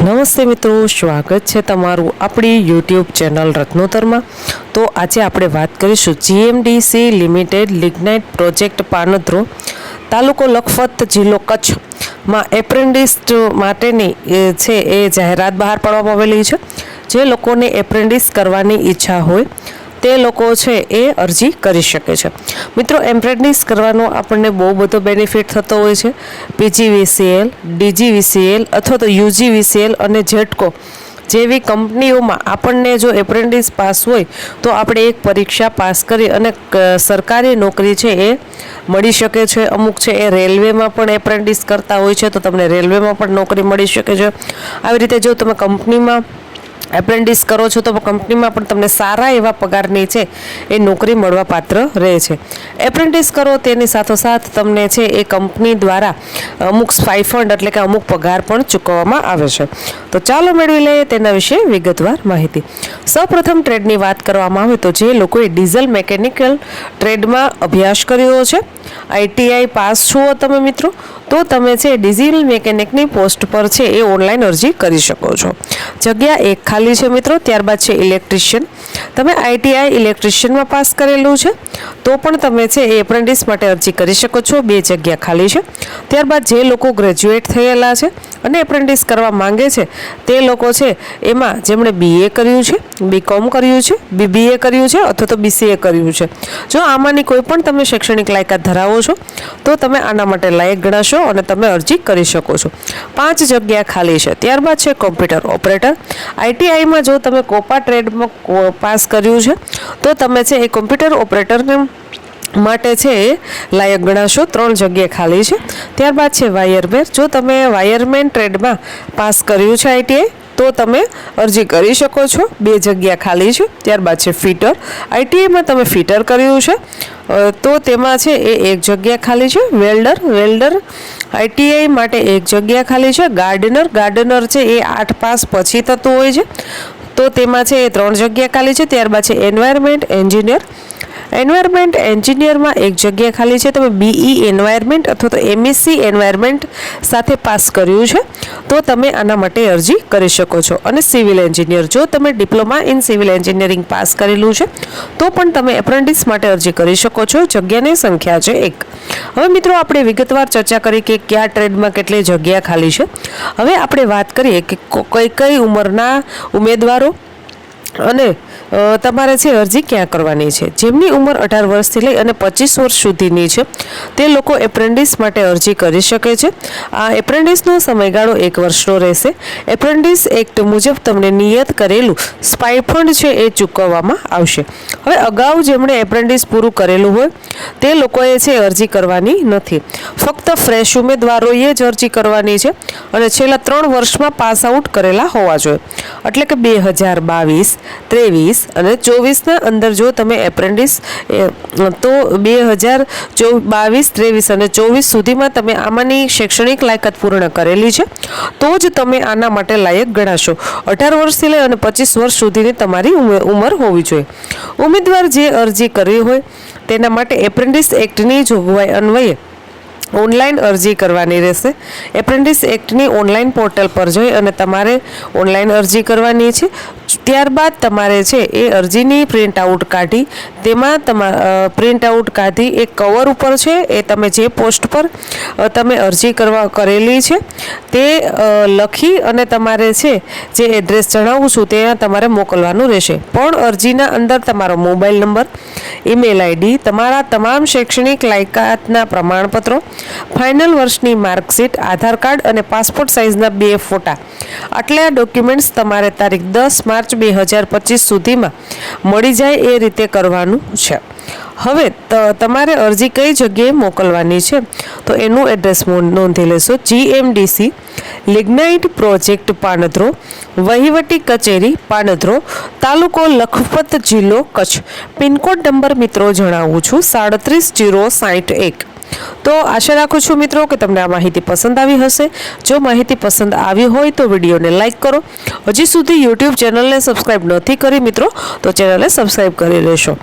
નમસ્તે મિત્રો, સ્વાગત છે તમારું આપણી યુટ્યુબ ચેનલ રત્નોતરમાં। તો આજે આપણે વાત કરીશું GMDC limited lignite project Panandhro, તાલુકો લખપત, જિલ્લો કચ્છમાં એપ્રેન્ટિસ માટેની છે એ જાહેરાત બહાર પાડવામાં આવેલી છે। જે લોકોને એપ્રેન્ટિસ કરવાની ઈચ્છા હોય તે લોકો છે એ અરજી કરી શકે છે। મિત્રો, એપ્રેન્ટિસ કરવાનો આપણને બહુ બધો બેનિફિટ થતો હોય છે। પીજીવીસીએલ, ડીજીવીસીએલ અથવા તો યુજીવીસીએલ અને જેટકો જેવી કંપનીઓમાં આપણને જો એપ્રેન્ટિસ પાસ હોય તો આપણે એક પરીક્ષા પાસ કરી અને સરકારી નોકરી છે એ મળી શકે છે। અમુક છે એ રેલવેમાં પણ એપ્રેન્ટિસ કરતા હોય છે તો તમને રેલવેમાં પણ નોકરી મળી શકે છે। આવી રીતે જો તમે કંપનીમાં એપ્રેન્ટિસ કરો છો તો કંપનીમાં પણ તમને સારા એવા પગારની છે એ નોકરી મળવા પાત્ર રહે છે। એપ્રેન્ટિસ કરો તેની સાથોસાથ તમને છે એ કંપની દ્વારા અમુક સ્ટાઇફન્ડ એટલે કે અમુક પગાર પણ ચૂકવવામાં આવે છે। તો ચાલો મેળવી લઈએ તેના વિશે વિગતવાર માહિતી। સૌપ્રથમ ટ્રેડની વાત કરવામાં આવે તો જે લોકોએ ડીઝલ મિકેનિકલ ટ્રેડમાં અભ્યાસ કર્યો છે, આઈટીઆઈ પાસ છો તમે મિત્રો, તો તમે છે ડીઝલ મિકેનિકની પોસ્ટ પર છે એ ઓનલાઈન અરજી કરી શકો છો। જગ્યા એક ખાલી છે મિત્રો। ત્યારબાદ છે ઇલેક્ટ્રિશિયન, તમે આઈટીઆઈ ઇલેક્ટ્રિશિયનમાં પાસ કરેલું છે તો પણ તમે છે એ એપ્રેન્ટિસ માટે અરજી કરી શકો છો। 2 જગ્યા ખાલી છે। ત્યારબાદ જે લોકો ગ્રેજ્યુએટ થયેલા છે અને એપ્રેન્ટિસ કરવા માંગે છે તે લોકો છે એમાં જેમણે બીએ કર્યું છે, બીકોમ કર્યું છે, બીબીએ કર્યું છે અથવા તો બીસીએ કર્યું છે, જો આમાંની કોઈ પણ તમે શૈક્ષણિક લાયકાત ધરાવો છો તો તમે આના માટે લાયક ગણાશો અને તમે અરજી કરી શકો છો। 5 જગ્યા ખાલી છે। ત્યારબાદ છે કોમ્પ્યુટર ઓપરેટર, આઈટીઆઈમાં જો તમે કોપા ટ્રેડમાં પાસ કર્યું છે તો તમે છે એ કોમ્પ્યુટર ઓપરેટરને માટે છે એ લાયક ગણાશો। 3 જગ્યા ખાલી છે। ત્યારબાદ છે વાયરમેન, જો તમે વાયરમેન ટ્રેડમાં પાસ કર્યું છે આઈટીઆઈ તો તમે અરજી કરી શકો છો। 2 જગ્યા ખાલી છે। ત્યારબાદ છે ફિટર, આઈટીઆઈમાં તમે ફિટર કર્યું છે તો તેમાં છે એ 1 જગ્યા ખાલી છે। વેલ્ડર આઈટીઆઈ માટે 1 જગ્યા ખાલી છે। ગાર્ડનર છે એ 8 પાસ પછી થતું હોય છે તો તેમાં છે એ 3 જગ્યા ખાલી છે। ત્યારબાદ છે એન્વાયરમેન્ટ એન્જિનિયરમાં 1 જગ્યા ખાલી છે। તમે બીઈ એન્વાયરમેન્ટ અથવા તો એમએસસી એન્વાયરમેન્ટ સાથે પાસ કર્યું છે તો તમે આના માટે અરજી કરી શકો છો। અને સિવિલ એન્જિનિયર, જો તમે diploma in civil engineering pass કરેલું છે તો પણ તમે એપ્રેન્ટિસ માટે અરજી કરી શકો છો। જગ્યાની સંખ્યા છે 1। હવે મિત્રો, આપણે વિગતવાર ચર્ચા કરી કે કયા ટ્રેડમાં કેટલી જગ્યા ખાલી છે। હવે આપણે વાત કરીએ કે કઈ ઉંમરના ઉમેદવારો અને તમારે છે અરજી ક્યાં કરવાની છે। જેમની ઉંમર 18 વર્ષથી લઈ અને 25 વર્ષ સુધીની છે તે લોકો એપ્રેન્ટિસ માટે અરજી કરી શકે છે। આ એપ્રેન્ટિસનો સમયગાળો 1 વર્ષનો રહેશે। એપ્રેન્ટિસ એક્ટ મુજબ તમને નિયત કરેલું સ્ટાઇફન્ડ છે એ ચૂકવવામાં આવશે। હવે અગાઉ જેમણે એપ્રેન્ટિસ પૂરું કરેલું હોય તે લોકોએ છે અરજી કરવાની નથી, ફક્ત ફ્રેશ ઉમેદવારોએ જ અરજી કરવાની છે અને છેલ્લા 3 વર્ષમાં પાસ આઉટ કરેલા હોવા જોઈએ। એટલે કે 2022, 23 અને 24ના અંદર જો તમે એપ્રેન્ટિસ તો 2022, 23 અને 24 સુધીમાં તમે આમાંની શૈક્ષણિક લાયકાત પૂર્ણ કરેલી છે તો જ તમે આના માટે લાયક ગણાશો। 18 વર્ષથી લઈ અને 25 વર્ષ સુધીની તમારી ઉંમર હોવી જોઈએ। ઉમેદવાર જે અરજી કરી હોય તેના માટે એપ્રેન્ટિસ એક્ટની જોગવાઈ અન્વયે ઓનલાઈન અરજી કરવાની રહેશે। એપ્રેન્ટિસ એક્ટની ઓનલાઈન પોર્ટલ પર જઈ અને તમારે ઓનલાઈન અરજી કરવાની છે। ત્યારબાદ તમારે છે એ અરજીની પ્રિન્ટ આઉટ કાઢી એ કવર ઉપર છે એ તમે જે પોસ્ટ પર તમે અરજી કરેલી છે તે લખી અને તમારે છે જે એડ્રેસ જણાવું છું ત્યાં તમારે મોકલવાનું રહેશે। પણ અરજીના અંદર તમારો મોબાઈલ નંબર, ઈમેલ આઈડી, તમારા તમામ શૈક્ષણિક લાયકાતના પ્રમાણપત્રો, ફાઇનલ વર્ષની માર્કશીટ, આધાર કાર્ડ અને પાસપોર્ટ સાઇઝના 2 ફોટા, આટલા ડોક્યુમેન્ટ્સ તમારે તારીખ 10 માર્ચ 2025 સુધીમાં મળી જાય એ રીતે કરવાનું છે। હવે તમારે અરજી કઈ જગ્યાએ મોકલવાની છે તો એનું એડ્રેસ નોંધી લેશો। જીએમડીસી લિગ્નાઇટ પ્રોજેક્ટ પાનધ્રો, વહીવટી કચેરી પાનધ્રો, તાલુકો લખપત, જિલ્લો કચ્છ। પિનકોડ નંબર મિત્રો જણાવું છું 37061। તો આશા રાખું છું મિત્રો કે તમને આ માહિતી પસંદ આવી હશે। જો માહિતી પસંદ આવી હોય તો વિડીયોને લાઇક કરો। હજી સુધી યુટ્યુબ ચેનલને સબસ્ક્રાઈબ નથી કરી મિત્રો તો ચેનલને સબસ્ક્રાઈબ કરી લેશો।